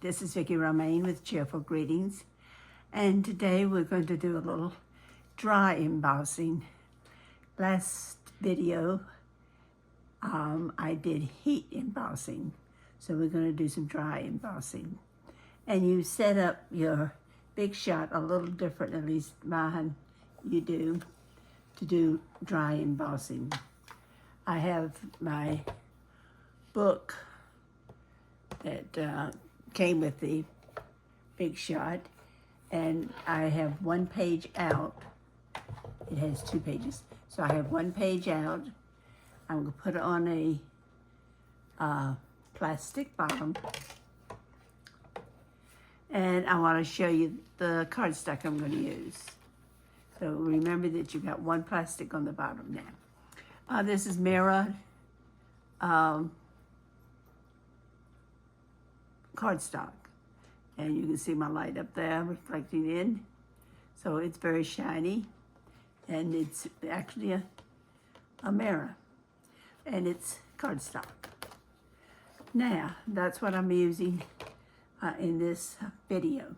This is Vicki Romaine with Cheerful Greetings, and today we're going to do a little dry embossing. Last video I did heat embossing, so we're going to do some dry embossing. And you set up your big shot a little different, at least mine you do, to do dry embossing. I have my book that came with the big shot, and I have one page out. It has 2 pages, so I have one page out. I'm going to put it on a plastic bottom, and I want to show you the cardstock I'm going to use. So remember that you've got one plastic on the bottom now. This is Mira cardstock, and you can see my light up there reflecting in, so it's very shiny, and it's actually a mirror, and it's cardstock. Now that's what I'm using in this video.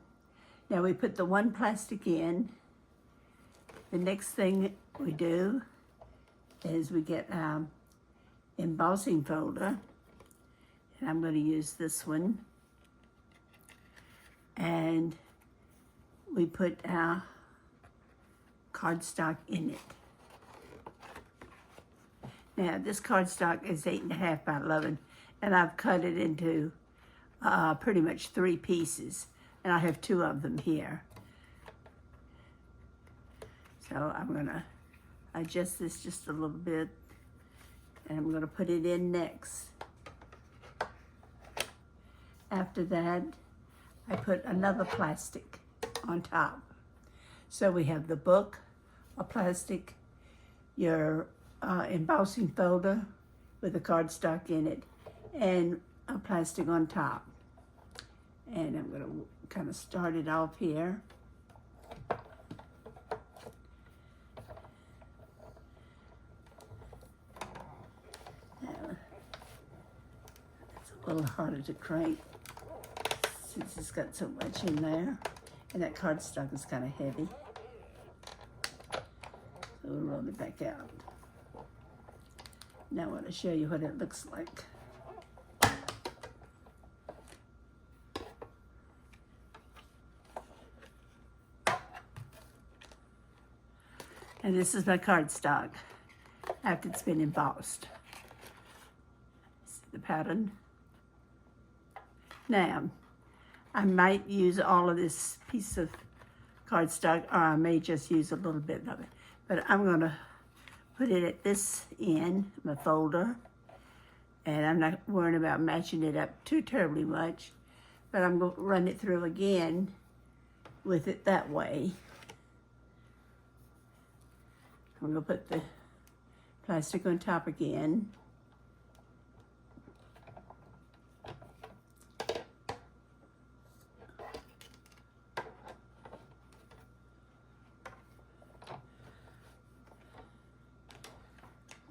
Now we put the one plastic in. The next thing we do is we get embossing folder, and I'm going to use this one, and we put our cardstock in it. Now this cardstock is 8.5 by 11, and I've cut it into pretty much 3 pieces, and I have 2 of them here. So I'm going to adjust this just a little bit, and I'm going to put it in next. After that, I put another plastic on top. So we have the book, a plastic, your embossing folder with a cardstock in it, and a plastic on top. And I'm going to kind of start it off here. It's a little harder to crank since it's got so much in there, and that cardstock is kind of heavy. So we'll roll it back out. Now I want to show you what it looks like. And this is my cardstock after it's been embossed. See the pattern? Now, I might use all of this piece of cardstock, or I may just use a little bit of it. But I'm going to put it at this end, my folder, and I'm not worrying about matching it up too terribly much, but I'm going to run it through again with it that way. I'm going to put the plastic on top again.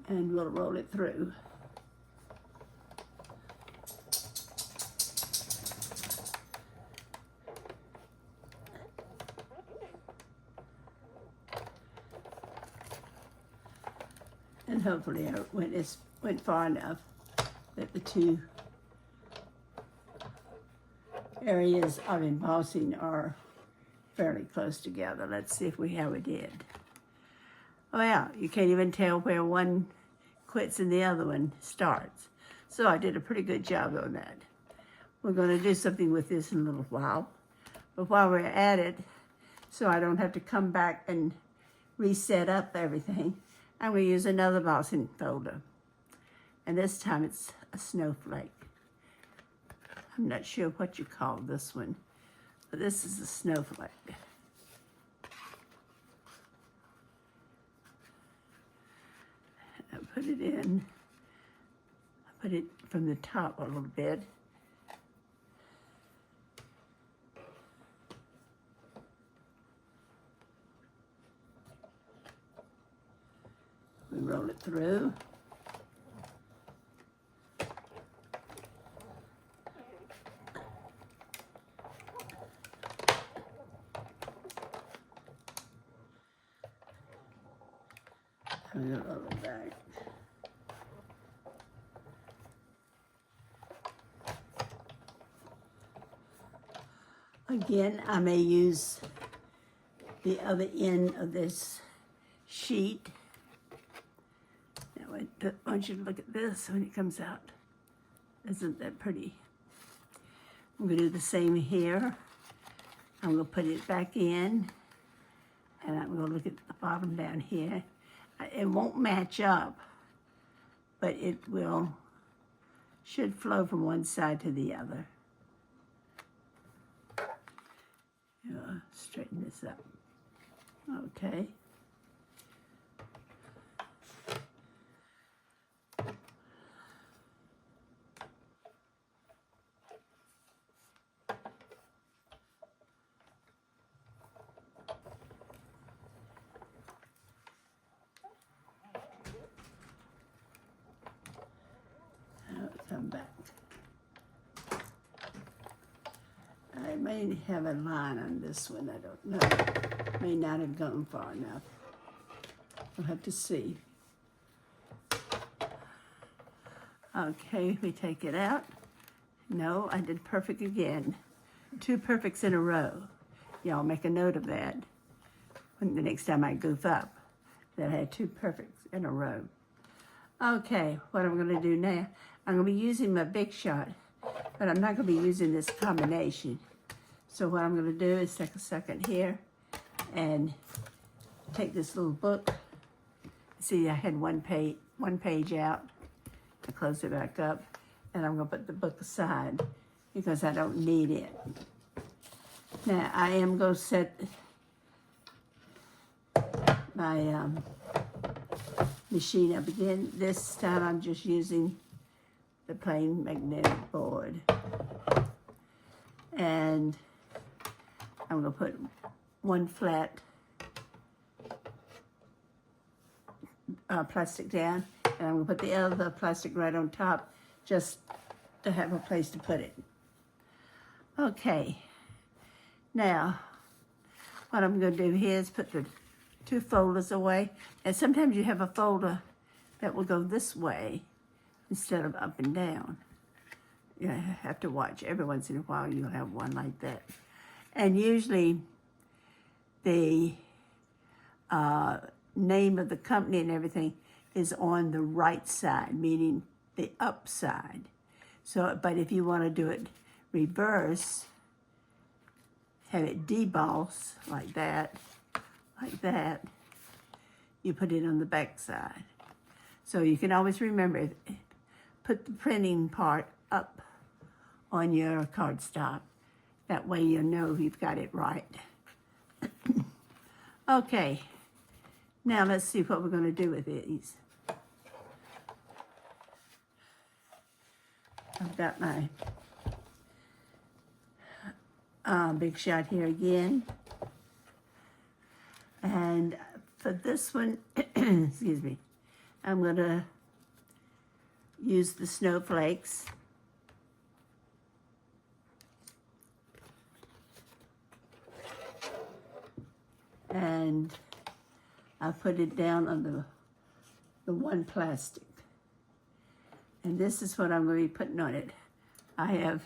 And we'll roll it through. And hopefully I went far enough that the 2 areas of embossing are fairly close together. Let's see how we did. Well, you can't even tell where one quits and the other one starts. So I did a pretty good job on that. We're going to do something with this in a little while. But while we're at it, so I don't have to come back and reset up everything, I'm going to use another embossing folder. And this time it's a snowflake. I'm not sure what you call this one, but this is a snowflake. I put it in. I put it from the top a little bit. We roll it through. Turn it over back. Again, I may use the other end of this sheet. Now, I want you to look at this when it comes out. Isn't that pretty? I'm going to do the same here. I'm going to put it back in, and I'm going to look at the bottom down here. It won't match up, but it should flow from one side to the other. Straighten this up. Okay. Now come back. I may have a line on this one, I don't know. May not have gone far enough. We'll have to see. Okay, we take it out. No, I did perfect again. 2 perfects in a row. Y'all make a note of that when the next time I goof up, that I had 2 perfects in a row. Okay, what I'm gonna do now, I'm gonna be using my Big Shot, but I'm not gonna be using this combination. So what I'm gonna do is take a second here and take this little book. See, I had one page out. I close it back up, and I'm gonna put the book aside because I don't need it. Now, I am gonna set my machine up again. This time I'm just using the plain magnetic board. And I'm gonna put one flat plastic down, and I'm gonna put the other plastic right on top just to have a place to put it. Okay, now what I'm gonna do here is put the 2 folders away, and sometimes you have a folder that will go this way instead of up and down. You have to watch. Every once in a while you'll have one like that. And usually the name of the company and everything is on the right side, meaning the up side. So, but if you want to do it reverse, have it deboss like that, you put it on the back side. So you can always remember, put the printing part up on your cardstock. That way you'll know you've got it right. Okay, now let's see what we're going to do with these. I've got my Big Shot here again. And for this one, excuse me, I'm going to use the snowflakes. And I put it down on the one plastic. And this is what I'm going to be putting on it. I have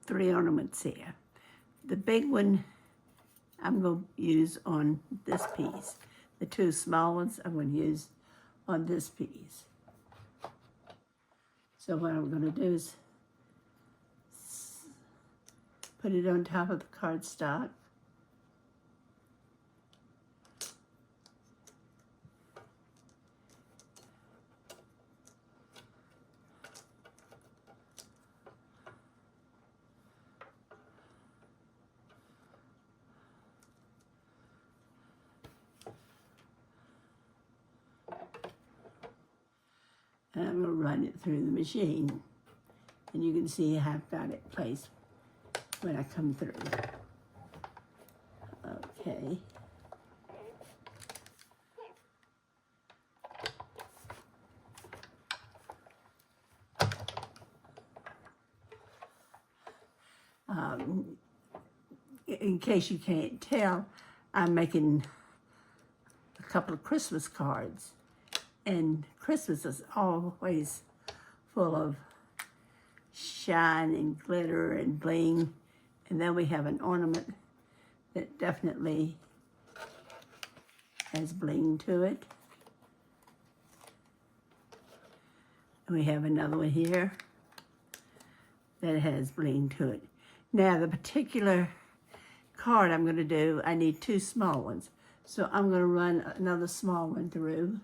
3 ornaments here. The big one I'm going to use on this piece. The 2 small ones I'm going to use on this piece. So what I'm going to do is put it on top of the cardstock. And I'm going to run it through the machine. And you can see how I've got it placed when I come through. Okay. In case you can't tell, I'm making a couple of Christmas cards. And Christmas is always full of shine and glitter and bling. And then we have an ornament that definitely has bling to it. And we have another one here that has bling to it. Now, the particular card I'm going to do, I need two small ones. So I'm going to run another small one through.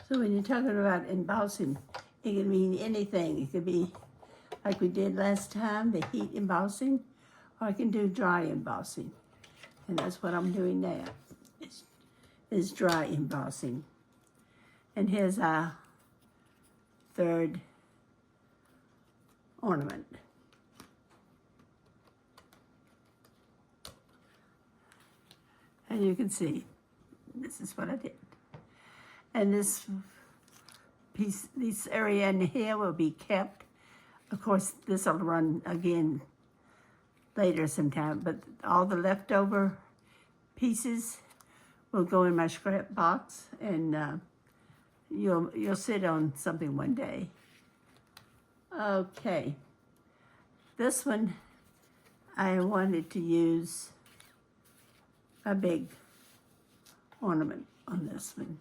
So when you're talking about embossing, it can mean anything. It could be like we did last time, the heat embossing, or I can do dry embossing. And that's what I'm doing now, is dry embossing. And here's our third ornament. And you can see, this is what I did. And this piece, this area in here will be kept. Of course, this will run again later sometime, but all the leftover pieces will go in my scrap box, and you'll sit on something one day. Okay, this one I wanted to use a big ornament on this one.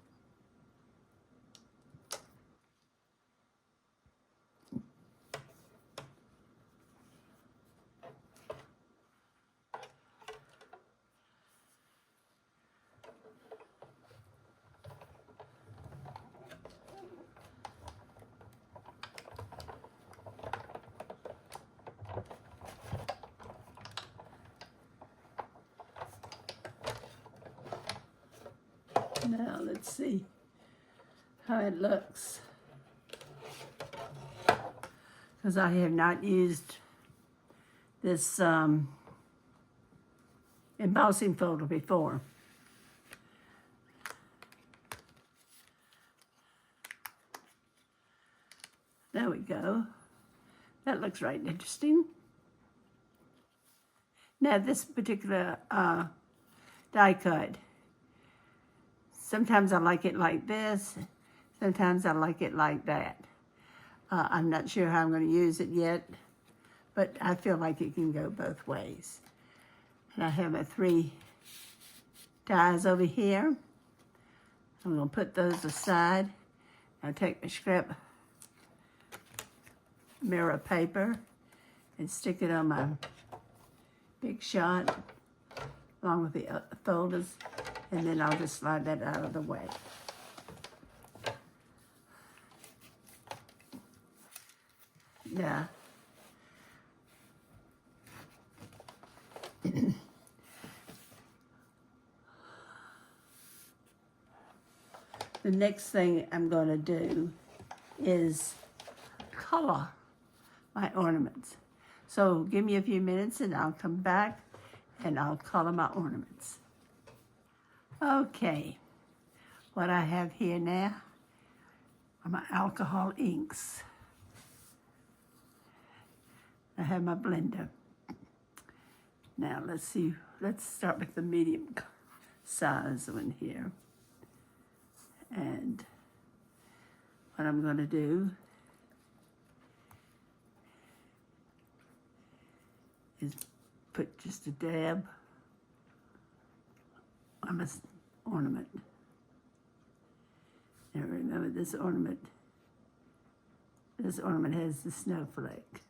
Now let's see how it looks, because I have not used this embossing folder before. There we go. That looks right interesting. Now this particular die cut, sometimes I like it like this, sometimes I like it like that. I'm not sure how I'm going to use it yet, but I feel like it can go both ways. And I have my 3 dies over here. I'm going to put those aside. I'll take my scrap mirror paper and stick it on my big shot along with the folders, and then I'll just slide that out of the way. Now, the next thing I'm going to do is color my ornaments. So give me a few minutes and I'll come back and I'll color my ornaments. Okay, what I have here now are my alcohol inks. I have my blender. Now let's see, let's start with the medium size one here. And what I'm going to do is put just a dab on my ornament. Now remember, this ornament has the snowflake.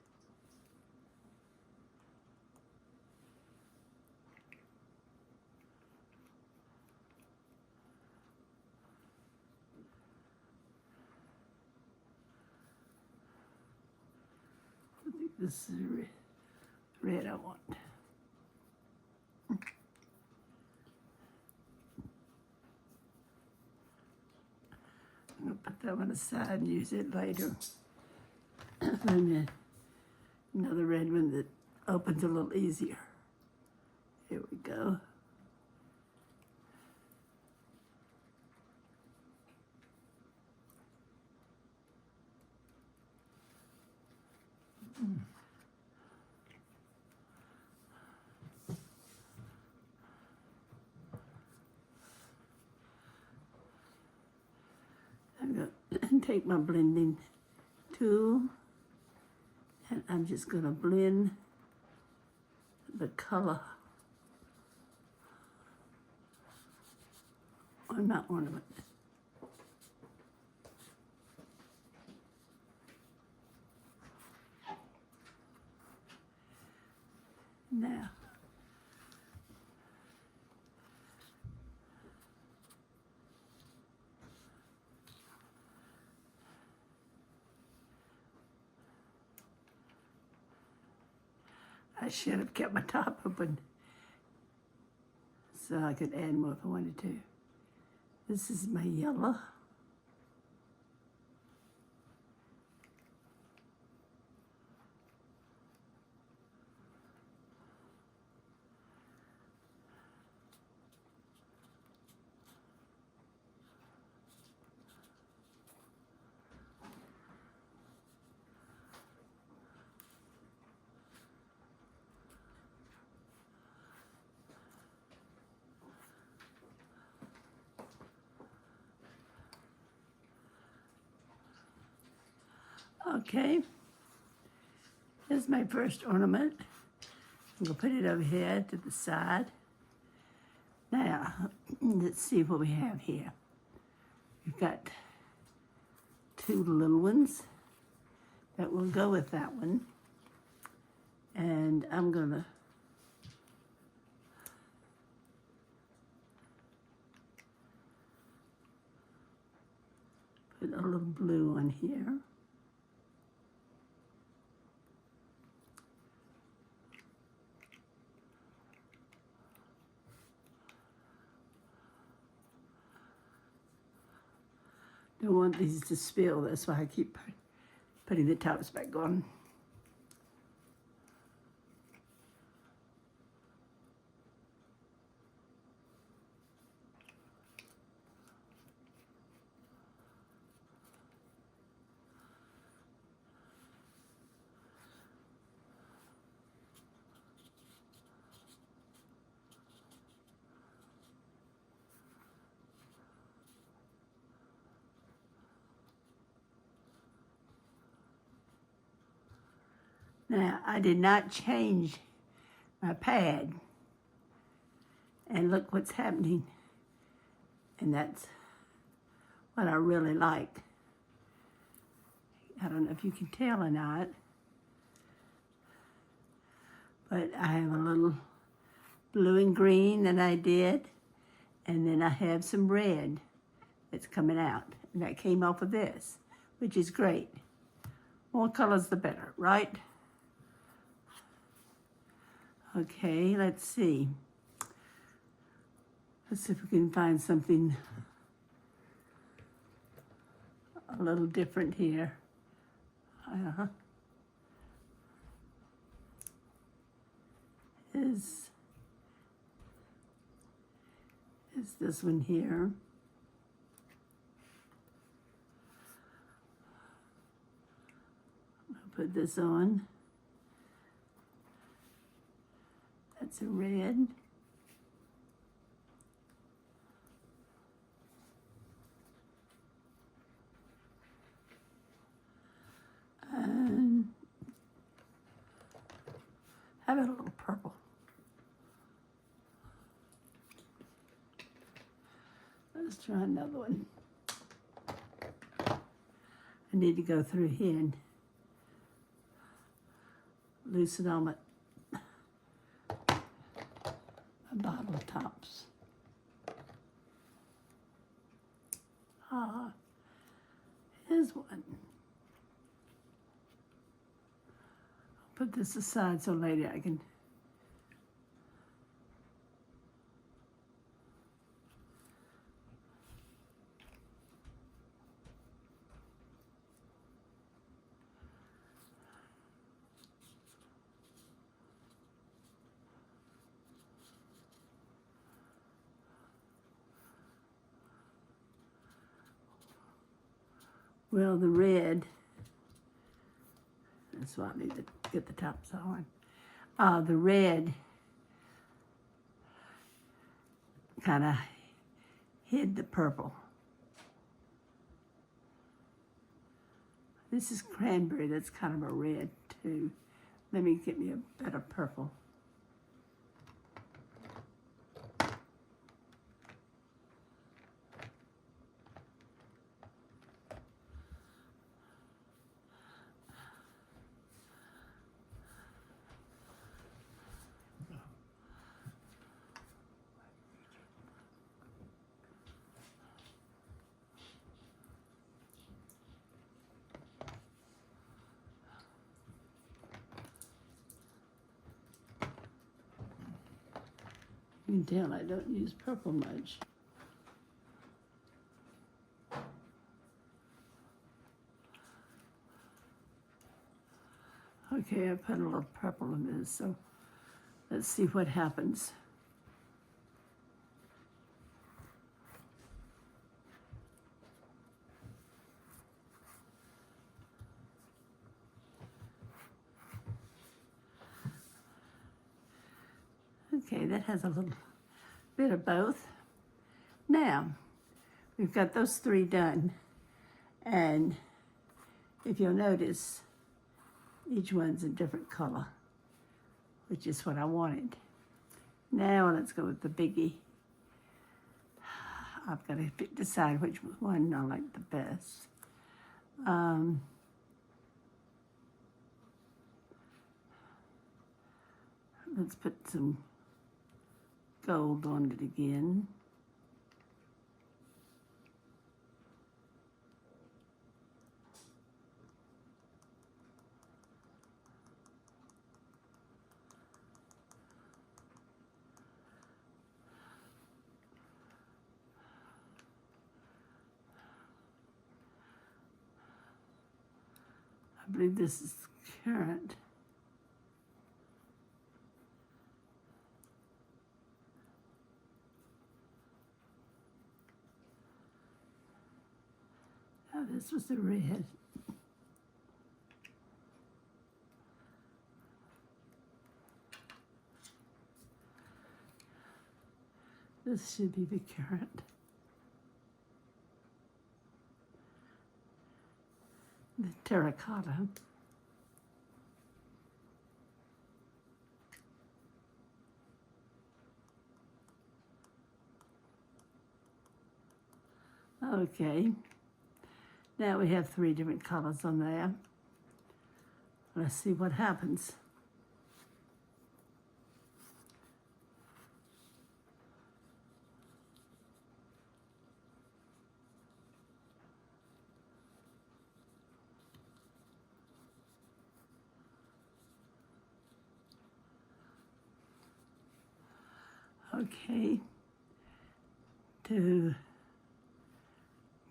I think this is the red I want. I'm going to put that one aside and use it later. And then another red one that opens a little easier. Here we go. I'm going to take my blending tool and I'm just going to blend the color on my ornament. Now, I should have kept my top open so I could add more if I wanted to. This is my yellow. Okay, here's my first ornament. I'm going to put it over here to the side. Now, let's see what we have here. We've got two little ones that will go with that one. And I'm going to put a little blue on here. Don't want these to spill, that's why I keep putting the tops back on. Now, I did not change my pad. And look what's happening. And that's what I really like. I don't know if you can tell or not. But I have a little blue and green that I did. And then I have some red that's coming out. And that came off of this, which is great. More colors the better, right? Okay, let's see. Let's see if we can find something a little different here. Is this one here. I'll put this on. That's a red. And how about a little purple? Let's try another one. I need to go through here and loosen all my bottle tops. Here's one. I'll put this aside so later I can. Well, the red, that's why I need to get the tops on. The red kind of hid the purple. This is cranberry, that's kind of a red too. Let me get me a better purple. You can tell I don't use purple much. Okay, I put a little purple in this, so let's see what happens. Okay, that has a little bit of both. Now, we've got those three done, and if you'll notice, each one's a different color, which is what I wanted. Now let's go with the biggie. I've got to decide which one I like the best. Let's put some gold on it again. I believe this is currant. Oh, this was the red. This should be the currant. The terracotta. Okay, now we have three different colors on there. Let's see what happens. Okay, to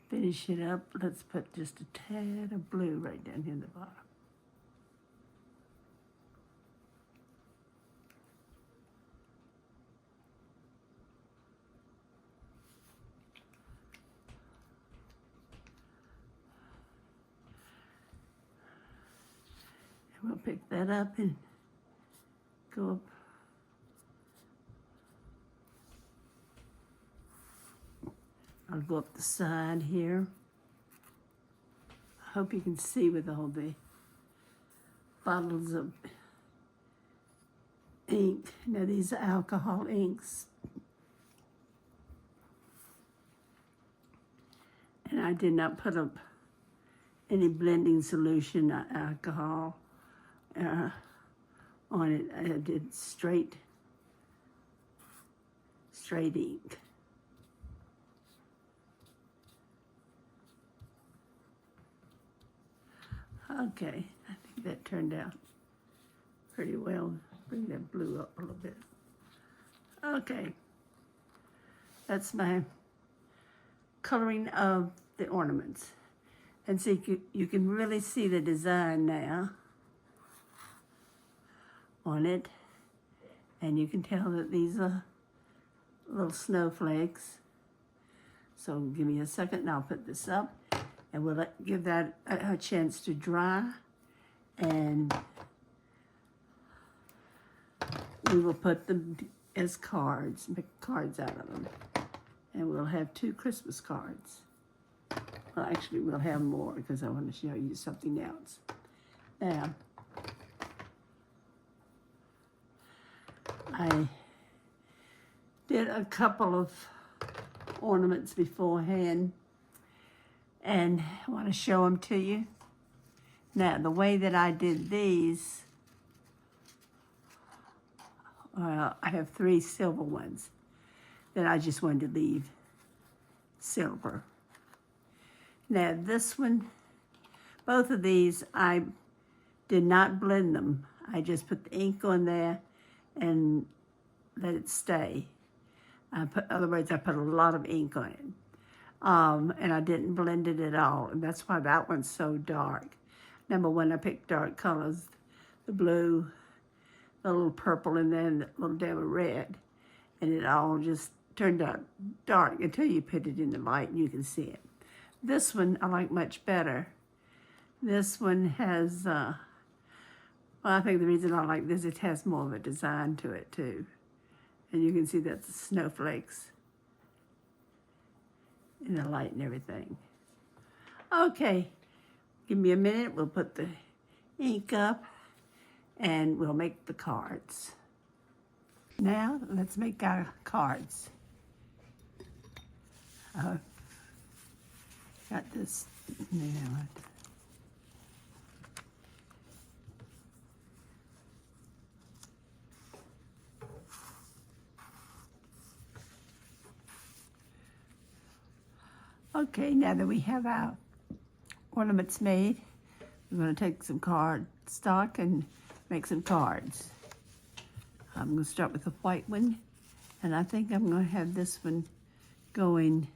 finish it up, let's put just a tad of blue right down here in the bottom. And we'll pick that up and go up. I'll go up the side here. I hope you can see with all the bottles of ink. Now these are alcohol inks. And I did not put up any blending solution, alcohol, on it. I did straight ink. Okay, I think that turned out pretty well. Bring that blue up a little bit. Okay, that's my coloring of the ornaments. And see, you can really see the design now on it. And you can tell that these are little snowflakes. So give me a second and I'll put this up And we'll give that a chance to dry, and we will put them as cards, make cards out of them. And we'll have 2 Christmas cards. Well, actually, we'll have more because I want to show you something else. Now, I did a couple of ornaments beforehand, and I want to show them to you. Now, the way that I did these, well, I have 3 silver ones that I just wanted to leave silver. Now, this one, both of these, I did not blend them. I just put the ink on there and let it stay. Other words, I put a lot of ink on it. And I didn't blend it at all. And that's why that one's so dark. Number one, I picked dark colors, the blue, the little purple, and then the little dab of red. And it all just turned out dark until you put it in the light and you can see it. This one I like much better. This one has, well, I think the reason I like this, it has more of a design to it too. And you can see that's the snowflakes in the light and everything. Okay, give me a minute. We'll put the ink up and we'll make the cards. Now, let's make our cards. Got this now. Okay, now that we have our ornaments made, we're going to take some cardstock and make some cards. I'm going to start with the white one, and I think I'm going to have this one going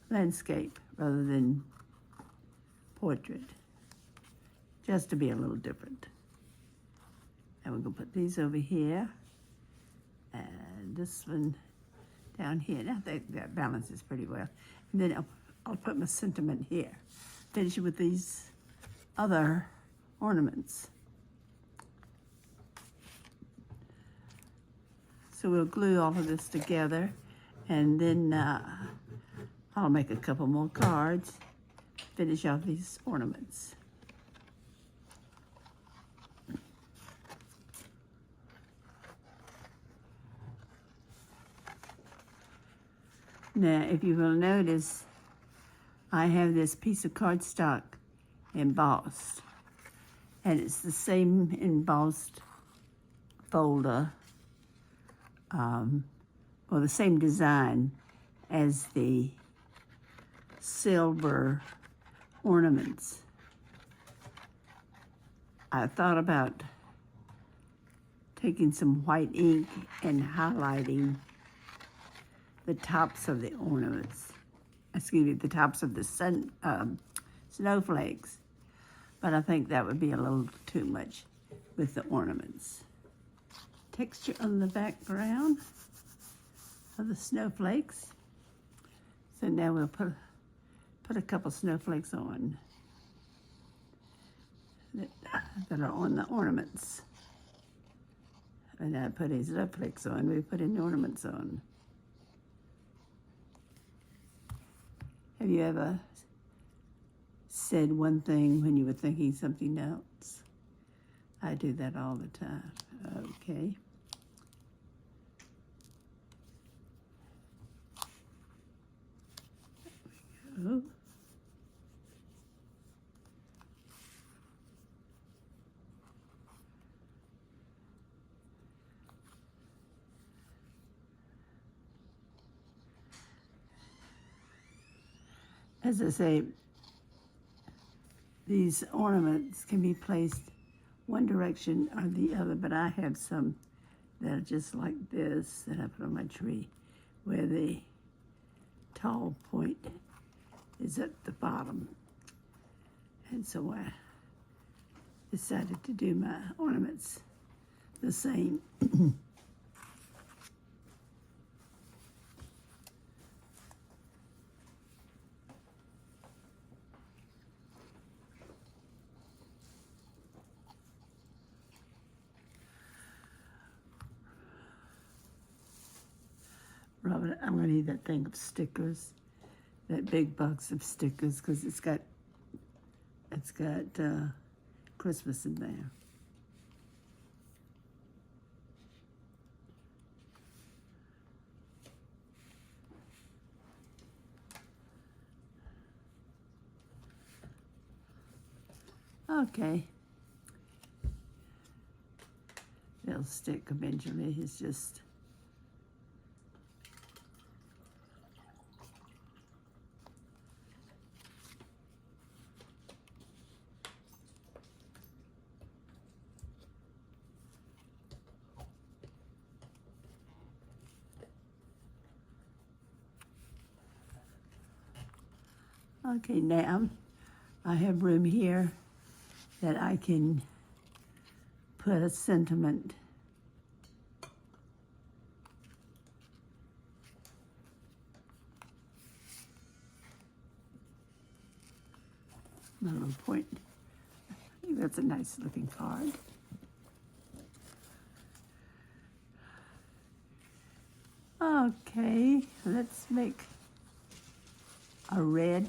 landscape rather than portrait, just to be a little different. And we're going to put these over here, and this one down here. Now I think that balances pretty well. And then I'll put my sentiment here. Finish with these other ornaments. So we'll glue all of this together, and then I'll make a couple more cards, finish off these ornaments. Now, if you will notice, I have this piece of cardstock embossed, and it's the same embossed folder, or the same design as the silver ornaments. I thought about taking some white ink and highlighting the tops of the ornaments, the tops of the snowflakes, but I think that would be a little too much with the ornaments. Texture on the background of the snowflakes. So now we'll put a couple snowflakes on that are on the ornaments. And I put these snowflakes on, we put in ornaments on. Have you ever said one thing when you were thinking something else? I do that all the time. Okay. There we go. As I say, these ornaments can be placed one direction or the other, but I have some that are just like this that I put on my tree, where the tall point is at the bottom. And so I decided to do my ornaments the same. but I'm gonna need that thing of stickers, that big box of stickers, because it's got Christmas in there. Okay. They'll stick eventually. It's just okay. Now I have room here that I can put a sentiment. A little point. I think that's a nice looking card. Okay, let's make a red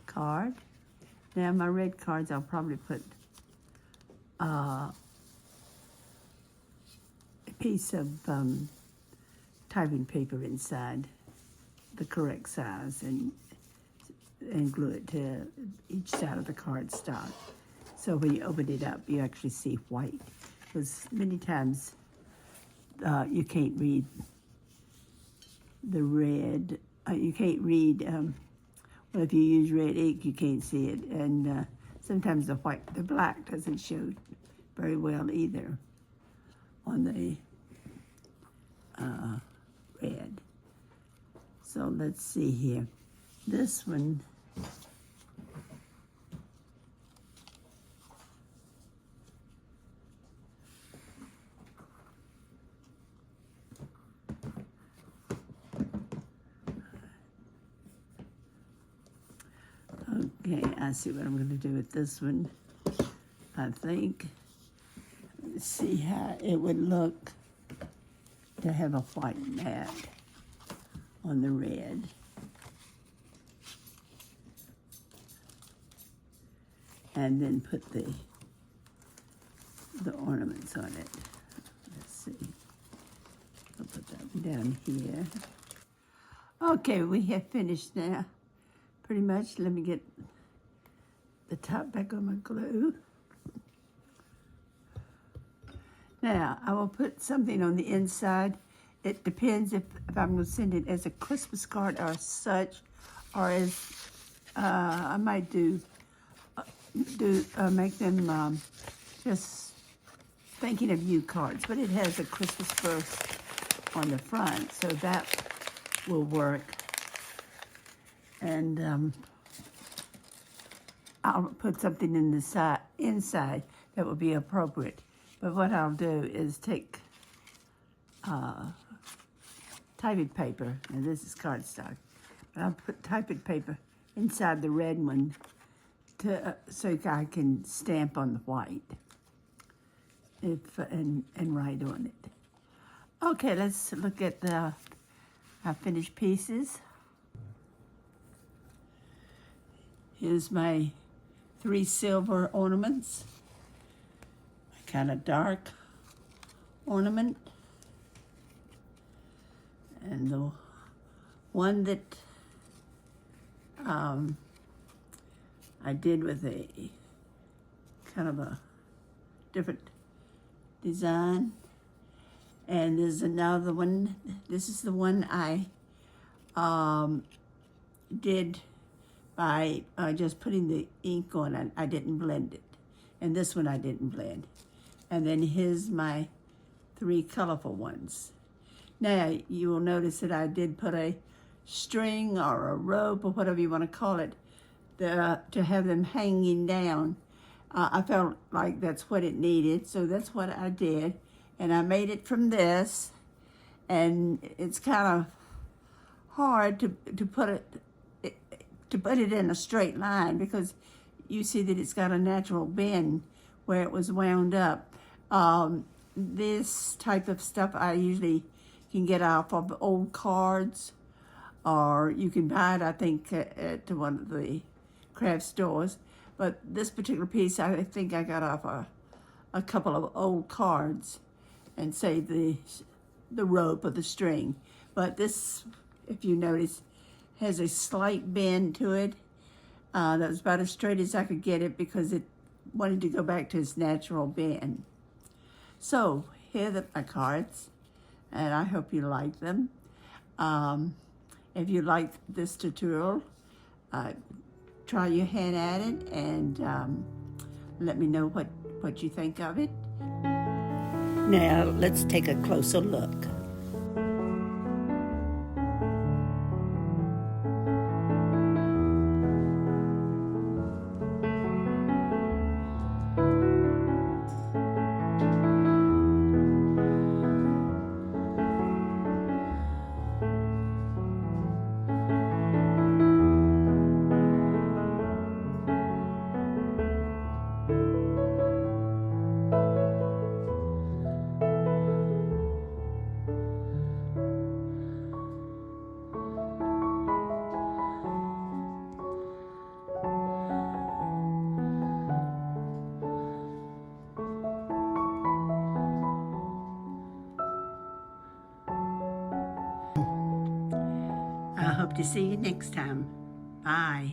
card. Now my red cards, I'll probably put a piece of typing paper inside the correct size and glue it to each side of the cardstock. So when you open it up, you actually see white. Because many times you can't read the red. You can't read, well, if you use red ink, you can't see it. And sometimes the black doesn't show very well either on the red. So let's see here. This one, okay, I see what I'm going to do with this one. I think, let's see how it would look to have a white mat on the red. And then put the ornaments on it. Let's see. I'll put that one down here. Okay, we have finished now. Pretty much. Let me get the top back on my glue. Now, I will put something on the inside. It depends if I'm going to send it as a Christmas card or such, or as I might make them just thinking of you cards, but it has a Christmas verse on the front, so that will work. And I'll put something in the inside that will be appropriate. But what I'll do is take typing paper, and this is cardstock, but I'll put typing paper inside the red one so I can stamp on the white and write on it. Okay, let's look at our finished pieces. Here's my 3 silver ornaments. My kind of dark ornament. And the one that I did with a kind of a different design. And there's another one. This is the one I did by just putting the ink on it. I didn't blend it. And this one I didn't blend. And then here's my 3 colorful ones. Now, you will notice that I did put a string or a rope or whatever you want to call it to have them hanging down. I felt like that's what it needed, so that's what I did. And I made it from this, and it's kind of hard to put it in a straight line because you see that it's got a natural bend where it was wound up. This type of stuff I usually can get off of old cards, or you can buy it, I think, at one of the craft stores. But this particular piece, I think I got off a couple of old cards and saved the rope or the string. But this, if you notice, has a slight bend to it. That was about as straight as I could get it because it wanted to go back to its natural bend. So here are my cards, and I hope you like them. If you like this tutorial, try your hand at it and let me know what you think of it. Now let's take a closer look. I hope to see you next time. Bye.